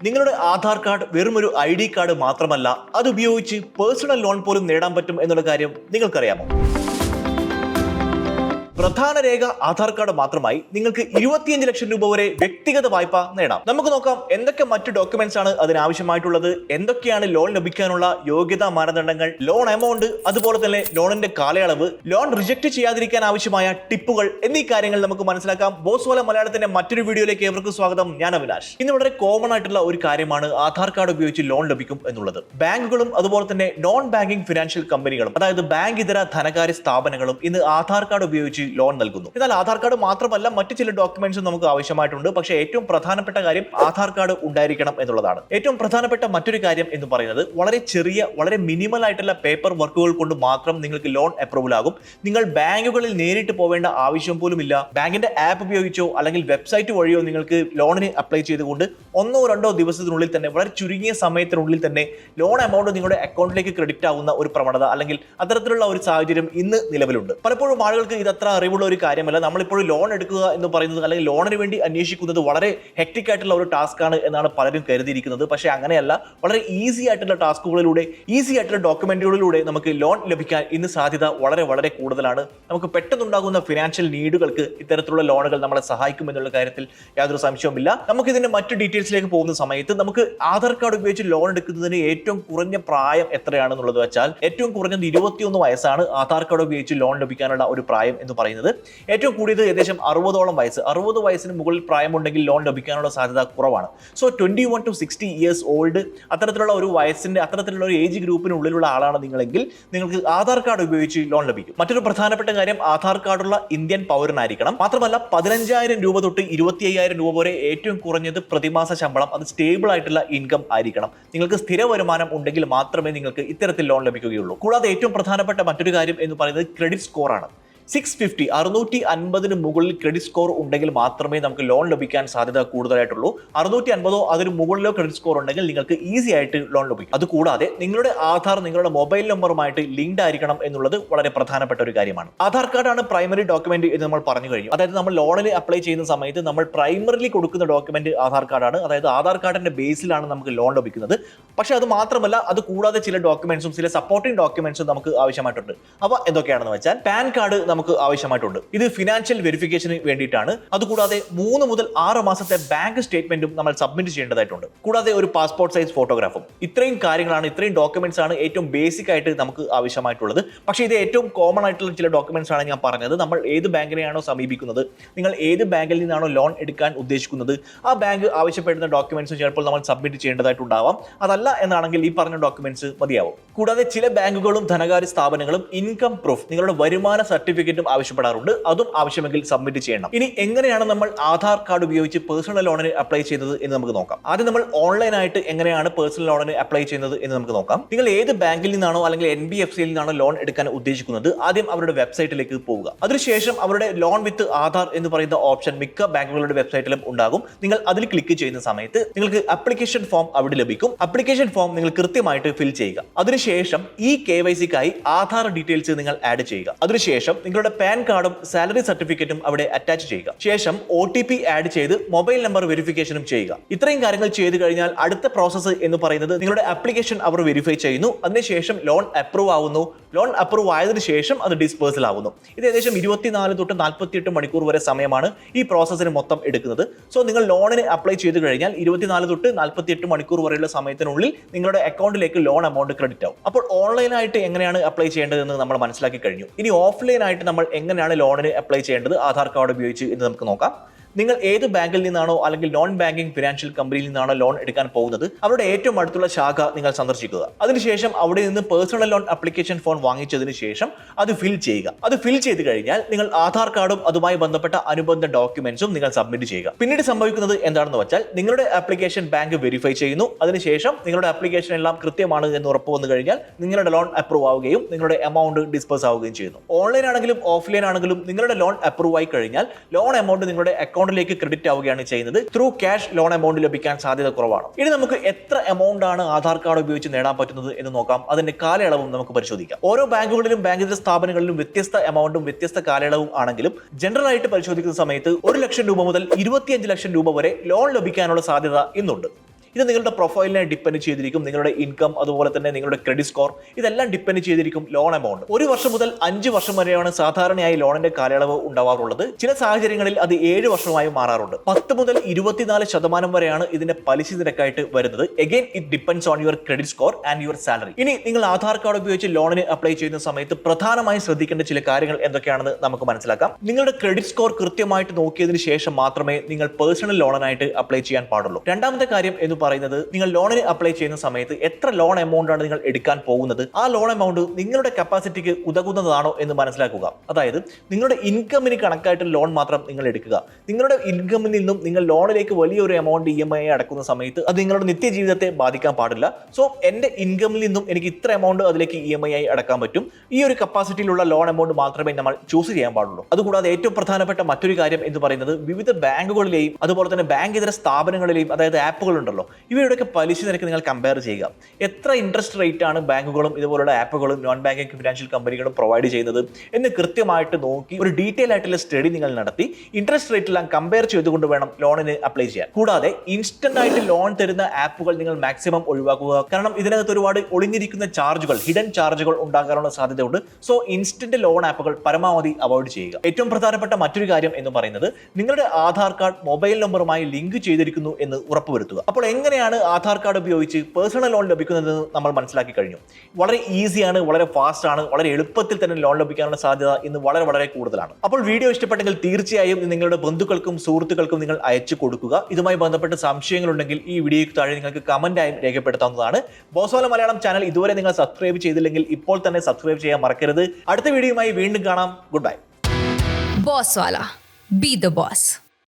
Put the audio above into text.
നിങ്ങളുടെ ആധാർ കാർഡ് വെറും ഒരു ID കാർഡ് മാത്രമല്ല, അത് ഉപയോഗിച്ച് പേഴ്സണൽ ലോൺ പോലും നേടാൻ പറ്റും എന്നുള്ള കാര്യം നിങ്ങൾക്കറിയാമോ? പ്രധാന രേഖ ആധാർ കാർഡ് മാത്രമായി നിങ്ങൾക്ക് 25 ലക്ഷം രൂപ വരെ വ്യക്തിഗത വായ്പ നേടാം. നമുക്ക് നോക്കാം എന്തൊക്കെ മറ്റു ഡോക്യുമെന്റ്സ് ആണ് അതിനാവശ്യമായിട്ടുള്ളത്, എന്തൊക്കെയാണ് ലോൺ ലഭിക്കാനുള്ള യോഗ്യതാ മാനദണ്ഡങ്ങൾ, ലോൺ എമൗണ്ട്, അതുപോലെ തന്നെ ലോണിന്റെ കാലയളവ്, ലോൺ റിജക്ട് ചെയ്യാതിരിക്കാൻ ആവശ്യമായ ടിപ്പുകൾ എന്നീ കാര്യങ്ങൾ നമുക്ക് മനസ്സിലാക്കാം. ബോസ് വാല മലയാളത്തിന്റെ മറ്റൊരു വീഡിയോയിലേക്ക് ഏവർക്കും സ്വാഗതം. ഞാൻ അവിനാഷ്. ഇന്ന് വളരെ കോമൺ ആയിട്ടുള്ള ഒരു കാര്യമാണ് ആധാർ കാർഡ് ഉപയോഗിച്ച് ലോൺ ലഭിക്കും എന്നുള്ളത്. ബാങ്കുകളും അതുപോലെ തന്നെ നോൺ ബാങ്കിംഗ് ഫിനാൻഷ്യൽ കമ്പനികളും, അതായത് ബാങ്ക് ഇതര ധനകാര്യ സ്ഥാപനങ്ങളും ഇന്ന് ആധാർ കാർഡ് ഉപയോഗിച്ച് ലോൺ നൽകുന്നു. എന്നാൽ ആധാർ കാർഡ് മാത്രമല്ല മറ്റു ചില ഡോക്യുമെന്റ്സും നമുക്ക് ആവശ്യമായിട്ടുണ്ട്. പക്ഷേ ഏറ്റവും പ്രധാനപ്പെട്ട കാര്യം ആധാർ കാർഡ് ഉണ്ടായിരിക്കണം എന്നുള്ളതാണ്. ഏറ്റവും പ്രധാനപ്പെട്ട മറ്റൊരു കാര്യം എന്ന് പറയുന്നത് വളരെ മിനിമൽ ആയിട്ടുള്ള പേപ്പർ വർക്കുകൾ കൊണ്ട് മാത്രം നിങ്ങൾക്ക് ലോൺ അപ്രൂവൽ ആകും. നിങ്ങൾ ബാങ്കുകളിൽ നേരിട്ട് പോവേണ്ട ആവശ്യം പോലും ഇല്ല. ബാങ്കിന്റെ ആപ്പ് ഉപയോഗിച്ചോ അല്ലെങ്കിൽ വെബ്സൈറ്റ് വഴിയോ നിങ്ങൾക്ക് ലോണിന് അപ്ലൈ ചെയ്തുകൊണ്ട് 1-2 ദിവസത്തിനുള്ളിൽ തന്നെ, വളരെ ചുരുങ്ങിയ സമയത്തിനുള്ളിൽ തന്നെ ലോൺ എമൗണ്ട് നിങ്ങളുടെ അക്കൗണ്ടിലേക്ക് ക്രെഡിറ്റ് ആവുന്ന ഒരു പ്രവണത അല്ലെങ്കിൽ അത്തരത്തിലുള്ള ഒരു സാഹചര്യം ഇന്ന് നിലവിലുണ്ട്. പലപ്പോഴും ആളുകൾക്ക് ഇത് അത്ര അറിവുള്ള ഒരു കാര്യമല്ല. നമ്മളിപ്പോൾ ലോൺ എടുക്കുക എന്ന് പറയുന്നത് അല്ലെങ്കിൽ ലോണിന് വേണ്ടി അന്വേഷിക്കുന്നത് വളരെ ഹെക്ടിക് ആയിട്ടുള്ള ഒരു ടാസ്ക് ആണ് എന്നാണ് പലരും കരുതിയിരിക്കുന്നത്. പക്ഷേ അങ്ങനെയല്ല. വളരെ ഈസി ആയിട്ടുള്ള ടാസ്കുകളിലൂടെ, ഈസി ആയിട്ടുള്ള ഡോക്യുമെന്റുകളിലൂടെ നമുക്ക് ലോൺ ലഭിക്കാൻ ഇന്ന് സാധ്യത വളരെ കൂടുതലാണ്. നമുക്ക് പെട്ടെന്നുണ്ടാകുന്ന ഫിനാൻഷ്യൽ നീഡുകൾക്ക് ഇത്തരത്തിലുള്ള ലോണുകൾ നമ്മളെ സഹായിക്കും എന്നുള്ള കാര്യത്തിൽ യാതൊരു സംശയവുമില്ല. നമുക്ക് ഇതിന്റെ മറ്റു ഡീറ്റെയിൽസിലേക്ക് പോകുന്ന സമയത്ത് നമുക്ക് ആധാർ കാർഡ് ഉപയോഗിച്ച് ലോൺ എടുക്കുന്നതിന് ഏറ്റവും കുറഞ്ഞ പ്രായം എത്രയാണെന്നുള്ളത് വെച്ചാൽ ഏറ്റവും കുറഞ്ഞത് 21 വയസ്സാണ് ആധാർ കാർഡ് ഉപയോഗിച്ച് ലോൺ ലഭിക്കാനുള്ള ഒരു പ്രായം എന്ന് പറയുന്നത്. ഏറ്റവും കൂടിയത് ഏകദേശം 60ഓളം വയസ്സ്. 60 വയസ്സിന് മുകളിൽ പ്രായമുണ്ടെങ്കിൽ ലോൺ ലഭിക്കാനുള്ള സാധ്യത കുറവാണ്. സോ 21 to 60 ഇയേഴ്സ് ഓൾഡ്, അത്തരത്തിലുള്ള ഒരു വയസ്സിന്റെ, അത്തരത്തിലുള്ള ഒരു ഏജ് ഗ്രൂപ്പിനുള്ളിലുള്ള ആളാണ് നിങ്ങളെങ്കിൽ നിങ്ങൾക്ക് ആധാർ കാർഡ് ഉപയോഗിച്ച് ലോൺ ലഭിക്കും. മറ്റൊരു പ്രധാനപ്പെട്ട കാര്യം, ആധാർ കാർഡുള്ള ഇന്ത്യൻ പൗരനായിരിക്കണം. മാത്രമല്ല 15,000 രൂപ തൊട്ട് 25,000 രൂപ വരെ ഏറ്റവും കുറഞ്ഞത് പ്രതിമാസ ശമ്പളം, അത് സ്റ്റേബിൾ ആയിട്ടുള്ള ഇൻകം ആയിരിക്കണം. നിങ്ങൾക്ക് സ്ഥിര വരുമാനം ഉണ്ടെങ്കിൽ മാത്രമേ നിങ്ങൾക്ക് ഇത്തരത്തിൽ ലോൺ ലഭിക്കുകയുള്ളൂ. കൂടാതെ ഏറ്റവും പ്രധാനപ്പെട്ട മറ്റൊരു കാര്യം എന്ന് പറയുന്നത് ക്രെഡിറ്റ് സ്കോർ ആണ്. 650 650 മുകളിൽ ക്രെഡിറ്റ് സ്കോർ ഉണ്ടെങ്കിൽ മാത്രമേ നമുക്ക് ലോൺ ലഭിക്കാൻ സാധ്യത കൂടുതലായിട്ടുള്ളൂ. 650 അതിന് മുകളിലോ ക്രെഡിറ്റ് സ്കോർ ഉണ്ടെങ്കിൽ നിങ്ങൾക്ക് ഈസി ആയിട്ട് ലോൺ ലഭിക്കും. അതുകൂടാതെ നിങ്ങളുടെ ആധാർ നിങ്ങളുടെ മൊബൈൽ നമ്പറുമായിട്ട് ലിങ്ക്ഡ് ആയിരിക്കണം എന്നുള്ളത് വളരെ പ്രധാനപ്പെട്ട ഒരു കാര്യമാണ്. ആധാർ കാർഡാണ് പ്രൈമറി ഡോക്യുമെന്റ് എന്ന് നമ്മൾ പറഞ്ഞു കഴിഞ്ഞു. അതായത് നമ്മൾ ലോണിന് അപ്ലൈ ചെയ്യുന്ന സമയത്ത് നമ്മൾ പ്രൈമറിലി കൊടുക്കുന്ന ഡോക്യുമെന്റ് ആധാർ കാർഡാണ്. അതായത് ആധാർ കാർഡിന്റെ ബേസിലാണ് നമുക്ക് ലോൺ ലഭിക്കുന്നത്. പക്ഷെ അത് മാത്രമല്ല, അത് കൂടാതെ ചില ഡോക്യുമെന്റ്സും ചില സപ്പോർട്ടിംഗ് ഡോക്യുമെന്റ്സും നമുക്ക് ആവശ്യമായിട്ടുണ്ട്. അവ എന്തൊക്കെയാണെന്ന് വെച്ചാൽ, പാൻ കാർഡ് നമുക്ക് ആവശ്യമായിട്ടുണ്ട്. ഇത് ഫിനാൻഷ്യൽ വെരിഫിക്കേഷന് വേണ്ടിയിട്ടാണ്. അതുകൂടാതെ 3 മുതൽ 6 മാസത്തെ ബാങ്ക് സ്റ്റേറ്റ്മെന്റും നമ്മൾ സബ്മിറ്റ് ചെയ്യേണ്ടതായിട്ടുണ്ട്. കൂടാതെ ഒരു പാസ്പോർട്ട് സൈസ് ഫോട്ടോഗ്രാഫും. ഇത്രയും കാര്യങ്ങളാണ്, ഇത്രയും ഡോക്യുമെന്റ്സ് ആണ് ഏറ്റവും ബേസിക് ആയിട്ട് നമുക്ക് ആവശ്യമായിട്ടുള്ളത്. പക്ഷേ ഇത് ഏറ്റവും കോമൺ ആയിട്ടുള്ള ചില ഡോക്യുമെന്റ്സ് ആണ് ഞാൻ പറഞ്ഞത്. നമ്മൾ ഏത് ബാങ്കിനെയാണോ സമീപിക്കുന്നത്, നിങ്ങൾ ഏത് ബാങ്കിൽ നിന്നാണോ ലോൺ എടുക്കാൻ ഉദ്ദേശിക്കുന്നത്, ആ ബാങ്ക് ആവശ്യപ്പെടുന്ന ഡോക്യുമെന്റ്സ് ചിലപ്പോൾ നമ്മൾ സബ്മിറ്റ് ചെയ്യേണ്ടതായിട്ടുണ്ടാവാം. അതല്ല എന്നാണെങ്കിൽ ഈ പറഞ്ഞ ഡോക്യുമെന്റ്സ് മതിയാവും. കൂടാതെ ചില ബാങ്കുകളും ധനകാര്യ സ്ഥാപനങ്ങളും ഇൻകം പ്രൂഫ്, നിങ്ങളുടെ വരുമാന സർട്ടിഫിക്കറ്റും ആവശ്യപ്പെടാറുണ്ട്. അതും ആവശ്യമെങ്കിൽ സബ്മിറ്റ് ചെയ്യണം. ഇനി എങ്ങനെയാണ് നമ്മൾ ആധാർ കാർഡ് ഉപയോഗിച്ച് പേഴ്സണൽ ലോണിന് അപ്ലൈ ചെയ്യുന്നത് എന്ന് നമുക്ക് നോക്കാം. ആദ്യം നമ്മൾ ഓൺലൈനായിട്ട് എങ്ങനെയാണ് പേഴ്സണൽ ലോണിന് അപ്ലൈ ചെയ്യുന്നത് എന്ന് നമുക്ക് നോക്കാം. നിങ്ങൾ ഏത് ബാങ്കിൽ നിന്നാണോ അല്ലെങ്കിൽ NBFCയിൽ നിന്നാണോ ലോൺ എടുക്കാൻ ഉദ്ദേശിക്കുന്നത്, ആദ്യം അവരുടെ വെബ്സൈറ്റിലേക്ക് പോവുക. അതിനുശേഷം അവരുടെ ലോൺ വിത്ത് ആധാർ എന്ന് പറയുന്ന ഓപ്ഷൻ മിക്ക ബാങ്കുകളുടെ വെബ്സൈറ്റിലും ഉണ്ടാകും. നിങ്ങൾ അതിൽ ക്ലിക്ക് ചെയ്യുന്ന സമയത്ത് നിങ്ങൾക്ക് ആപ്ലിക്കേഷൻ ഫോം അവിടെ ലഭിക്കും. ആപ്ലിക്കേഷൻ ഫോം നിങ്ങൾ കൃത്യമായിട്ട് ഫിൽ ചെയ്യുക. അതിനുശേഷം ഈ KYCക്കായി ആധാർ ഡീറ്റെയിൽസ് നിങ്ങൾ ആഡ് ചെയ്യുക. അതിനുശേഷം നിങ്ങളുടെ പാൻ കാർഡും സാലറി സർട്ടിഫിക്കറ്റും അവിടെ അറ്റാച്ച് ചെയ്യുക. ശേഷം OTP ആഡ് ചെയ്ത് മൊബൈൽ നമ്പർ വെരിഫിക്കേഷനും ചെയ്യുക. ഇത്രയും കാര്യങ്ങൾ ചെയ്തു കഴിഞ്ഞാൽ അടുത്ത പ്രോസസ്സ് എന്ന് പറയുന്നത് നിങ്ങളുടെ ആപ്ലിക്കേഷൻ അവർ വെരിഫൈ ചെയ്യുന്നു. അതിനുശേഷം ലോൺ അപ്രൂവ് ആവുന്നു. ലോൺ അപ്രൂവ് ആയതിനു ശേഷം അത് ഡിസ്പേഴ്സൽ ആവുന്നു. ഇത് ഏകദേശം 24 തൊട്ട് 48 മണിക്കൂർ വരെ സമയമാണ് ഈ പ്രോസസ്സിന് മൊത്തം എടുക്കുന്നത്. സോ നിങ്ങൾ ലോണിന് അപ്ലൈ ചെയ്ത് കഴിഞ്ഞാൽ 24 തൊട്ട് 48 മണിക്കൂർ വരെയുള്ള സമയത്തിനുള്ളിൽ നിങ്ങളുടെ അക്കൗണ്ടിലേക്ക് ലോൺ എമൗണ്ട് ക്രെഡിറ്റ് ആവും. അപ്പോൾ ഓൺലൈനായിട്ട് എങ്ങനെയാണ് അപ്ലൈ ചെയ്യേണ്ടതെന്ന് നമ്മൾ മനസ്സിലാക്കി കഴിഞ്ഞു. ഇനി ഓഫ്ലൈൻ ആയിട്ട് നമ്മൾ എങ്ങനെയാണ് ലോണിന് അപ്ലൈ ചെയ്യേണ്ടത് ആധാർ കാർഡ് ഉപയോഗിച്ച് എന്ന് നമുക്ക് നോക്കാം. നിങ്ങൾ ഏത് ബാങ്കിൽ നിന്നാണോ അല്ലെങ്കിൽ നോൺ ബാങ്കിംഗ് ഫിനാൻഷ്യൽ കമ്പനിയിൽ നിന്നാണോ ലോൺ എടുക്കാൻ പോകുന്നത്, അവരുടെ ഏറ്റവും അടുത്തുള്ള ശാഖ നിങ്ങൾ സന്ദർശിക്കുക. അതിനുശേഷം അവിടെ നിന്ന് പേഴ്സണൽ ലോൺ ആപ്ലിക്കേഷൻ ഫോം വാങ്ങിച്ചതിന് ശേഷം അത് ഫിൽ ചെയ്യുക. അത് ഫിൽ ചെയ്ത് കഴിഞ്ഞാൽ നിങ്ങൾ ആധാർ കാർഡും അതുമായി ബന്ധപ്പെട്ട അനുബന്ധ ഡോക്യുമെന്റ്സും നിങ്ങൾ സബ്മിറ്റ് ചെയ്യുക. പിന്നീട് സംഭവിക്കുന്നത് എന്താണെന്ന് വെച്ചാൽ, നിങ്ങളുടെ ആപ്ലിക്കേഷൻ ബാങ്ക് വെരിഫൈ ചെയ്യുന്നു. അതിനുശേഷം നിങ്ങളുടെ ആപ്ലിക്കേഷൻ എല്ലാം കൃത്യമാണ് എന്ന് ഉറപ്പ് വന്നു കഴിഞ്ഞാൽ നിങ്ങളുടെ ലോൺ അപ്രൂവ് ആവുകയും നിങ്ങളുടെ എമൗണ്ട് ഡിസ്പേഴ്സ് ആവുകയും ചെയ്യുന്നു. ഓൺലൈൻ ആണെങ്കിലും ഓഫ്ലൈൻ ആണെങ്കിലും നിങ്ങളുടെ ലോൺ അപ്രൂവ് ആയി കഴിഞ്ഞാൽ ലോൺ എമൗണ്ട് നിങ്ങളുടെ അക്കൗണ്ടിലേക്ക് ക്രെഡിറ്റ് ആവുകയാണ് ചെയ്യുന്നത്. ത്രൂ ക്യാഷ് ലോൺ എമൗണ്ട് ലഭിക്കാൻ സാധ്യത കുറവാണ്. ഇനി നമുക്ക് എത്ര എമൗണ്ട് ആണ് ആധാർ കാർഡ് ഉപയോഗിച്ച് നേടാൻ പറ്റുന്നത് എന്ന് നോക്കാം. അതിന്റെ കാലയളവും നമുക്ക് പരിശോധിക്കാം. ഓരോ ബാങ്കുകളിലും ബാങ്കിതര സ്ഥാപനങ്ങളിലും വ്യത്യസ്ത എമൗണ്ടും വ്യത്യസ്ത കാലയളവും ആണെങ്കിലും ജനറൽ ആയിട്ട് പരിശോധിക്കുന്ന സമയത്ത് 1 ലക്ഷം രൂപ മുതൽ 25 ലക്ഷം രൂപ വരെ ലോൺ ലഭിക്കാനുള്ള സാധ്യത ഇന്നുണ്ട്. ഇത് നിങ്ങളുടെ പ്രൊഫൈലിനെ ഡിപ്പെൻഡ് ചെയ്തിരിക്കും, നിങ്ങളുടെ ഇൻകം, അതുപോലെ തന്നെ നിങ്ങളുടെ ക്രെഡിറ്റ് സ്കോർ, ഇതെല്ലാം ഡിപ്പെൻഡ് ചെയ്തിരിക്കും ലോൺ എമൗണ്ട്. 1 വർഷം മുതൽ 5 വർഷം വരെയാണ് സാധാരണയായി ലോണിന്റെ കാലയളവ് ഉണ്ടാവാറുള്ളത്. ചില സാഹചര്യങ്ങളിൽ അത് 7 വർഷമായി മാറാറുണ്ട്. 10 മുതൽ 24% വരെയാണ് ഇതിന്റെ പലിശ നിരക്കായിട്ട് വരുന്നത്. Again it depends on your credit score and your salary. ഇനി നിങ്ങൾ ആധാർ കാർഡ് ഉപയോഗിച്ച് ലോണിന് അപ്ലൈ ചെയ്യുന്ന സമയത്ത് പ്രധാനമായും ശ്രദ്ധിക്കേണ്ട ചില കാര്യങ്ങൾ എന്തൊക്കെയാണെന്ന് നമുക്ക് മനസ്സിലാക്കാം. നിങ്ങളുടെ ക്രെഡിറ്റ് സ്കോർ കൃത്യമായിട്ട് നോക്കിയതിന് ശേഷം മാത്രമേ നിങ്ങൾ പേഴ്സണൽ ലോണിനായിട്ട് അപ്ലൈ ചെയ്യാൻ പാടുള്ളൂ. രണ്ടാമത്തെ കാര്യം എന്ന് പറയുന്നത്, നിങ്ങൾ ലോണിന് അപ്ലൈ ചെയ്യുന്ന സമയത്ത് എത്ര ലോൺ എമൗണ്ട് ആണ് നിങ്ങൾ എടുക്കാൻ പോകുന്നത്, ആ ലോൺ എമൗണ്ട് നിങ്ങളുടെ കപ്പാസിറ്റിക്ക് ഉതകുന്നതാണോ എന്ന് മനസ്സിലാക്കുക. അതായത് നിങ്ങളുടെ ഇൻകമിന് കണക്കായിട്ട് ലോൺ മാത്രം നിങ്ങൾ എടുക്കുക. നിങ്ങളുടെ ഇൻകമിൽ നിന്നും നിങ്ങൾ ലോണിലേക്ക് വലിയൊരു എമൗണ്ട് EMI അടക്കുന്ന സമയത്ത് അത് നിങ്ങളുടെ നിത്യജീവിതത്തെ ബാധിക്കാൻ പാടില്ല. സോ എന്റെ ഇൻകമിൽ നിന്നും എനിക്ക് ഇത്ര എമൗണ്ട് അതിലേക്ക് EMI ആയി അടക്കാൻ പറ്റും, ഈ ഒരു കപ്പാസിറ്റിയിലുള്ള ലോൺ എമൗണ്ട് മാത്രമേ നമ്മൾ ചൂസ് ചെയ്യാൻ പാടുള്ളൂ. അതുകൂടാതെ ഏറ്റവും പ്രധാനപ്പെട്ട മറ്റൊരു കാര്യം എന്ന് പറയുന്നത്, വിവിധ ബാങ്കുകളിലെയും അതുപോലെ തന്നെ ബാങ്ക് ഇതര സ്ഥാപനങ്ങളിലെയും അതായത് ആപ്പുകൾ ഉണ്ടല്ലോ, ഇവയുടെയൊക്കെ പലിശ നിരക്ക് നിങ്ങൾ കമ്പയർ ചെയ്യുക. എത്ര ഇൻട്രസ്റ്റ് റേറ്റ് ആണ് ബാങ്കുകളും ഇതുപോലുള്ള ആപ്പുകളും നോൺ ബാങ്കിങ് ഫിനാൻഷ്യൽ കമ്പനികളും പ്രൊവൈഡ് ചെയ്യുന്നത് എന്ന് കൃത്യമായിട്ട് നോക്കി ഒരു ഡീറ്റെയിൽ ആയിട്ടുള്ള സ്റ്റഡി നിങ്ങൾ നടത്തി ഇൻട്രസ്റ്റ് റേറ്റ് എല്ലാം കമ്പയർ ചെയ്തുകൊണ്ട് വേണം ലോണിന് അപ്ലൈ ചെയ്യാൻ. കൂടാതെ ഇൻസ്റ്റന്റ് ആയിട്ട് ലോൺ തരുന്ന ആപ്പുകൾ നിങ്ങൾ മാക്സിമം ഒഴിവാക്കുക. കാരണം ഇതിനകത്ത് ഒരുപാട് ഒളിഞ്ഞിരിക്കുന്ന ചാർജുകൾ, ഹിഡൻ ചാർജുകൾ ഉണ്ടാകാനുള്ള സാധ്യതയുണ്ട്. സോ ഇൻസ്റ്റന്റ് ലോൺ ആപ്പുകൾ പരമാവധി അവോയ്ഡ് ചെയ്യുക. ഏറ്റവും പ്രധാനപ്പെട്ട മറ്റൊരു കാര്യം എന്ന് പറയുന്നത്, നിങ്ങളുടെ ആധാർ കാർഡ് മൊബൈൽ നമ്പറുമായി ലിങ്ക് ചെയ്തിരിക്കുന്നു എന്ന് ഉറപ്പുവരുത്തുക. അപ്പോൾ എങ്ങനെയാണ് ആധാർ കാർഡ് ഉപയോഗിച്ച് പേഴ്സണൽ ലോൺ ലഭിക്കുന്നതെന്ന് നമ്മൾ മനസ്സിലാക്കി കഴിഞ്ഞു. വളരെ ഈസിയാണ്, വളരെ ഫാസ്റ്റ് ആണ്, വളരെ എളുപ്പത്തിൽ തന്നെ ലോൺ ലഭിക്കാനുള്ള സാധ്യത ഇന്ന് വളരെ കൂടുതലാണ്. അപ്പോൾ വീഡിയോ ഇഷ്ടപ്പെട്ടെങ്കിൽ തീർച്ചയായും നിങ്ങളുടെ ബന്ധുക്കൾക്കും സുഹൃത്തുക്കൾക്കും നിങ്ങൾ അയച്ചു കൊടുക്കുക. ഇതുമായി ബന്ധപ്പെട്ട് സംശയങ്ങളുണ്ടെങ്കിൽ ഈ വീഡിയോയ്ക്ക് താഴെ നിങ്ങൾക്ക് കമന്റായി രേഖപ്പെടുത്താവുന്നതാണ്. ബോസ്വാല മലയാളം ചാനൽ ഇതുവരെ നിങ്ങൾ സബ്സ്ക്രൈബ് ചെയ്തില്ലെങ്കിൽ ഇപ്പോൾ തന്നെ സബ്സ്ക്രൈബ് ചെയ്യാൻ മറക്കരുത്. അടുത്ത വീഡിയോയുമായി വീണ്ടും കാണാം. Good bye. Bosswala. Be the boss.